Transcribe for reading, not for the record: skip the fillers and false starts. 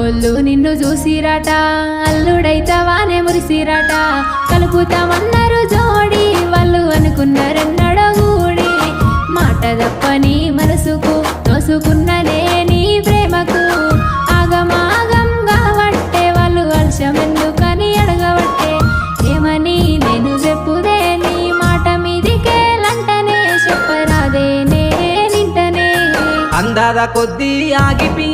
అమ్మోళ్ళు నిన్ను చూసిరట అల్లుడైతవానే మురిసిరట కలుపుతామన్నారు జోడి వాళ్ళు అనుకున్నారన్నడో గూడి మాట తప్పని మనసుకు తోసుకున్ననే నీ ప్రేమకు ఆగమాగం కావట్టే వాళ్ళు వర్షమెందుకని అడగవట్టే ఏమని నేను చెప్పుదే నీ మాట మీదికే లంటనే చెప్పరాదే నే నింటనే అందాల కొద్దీ ఆగిపి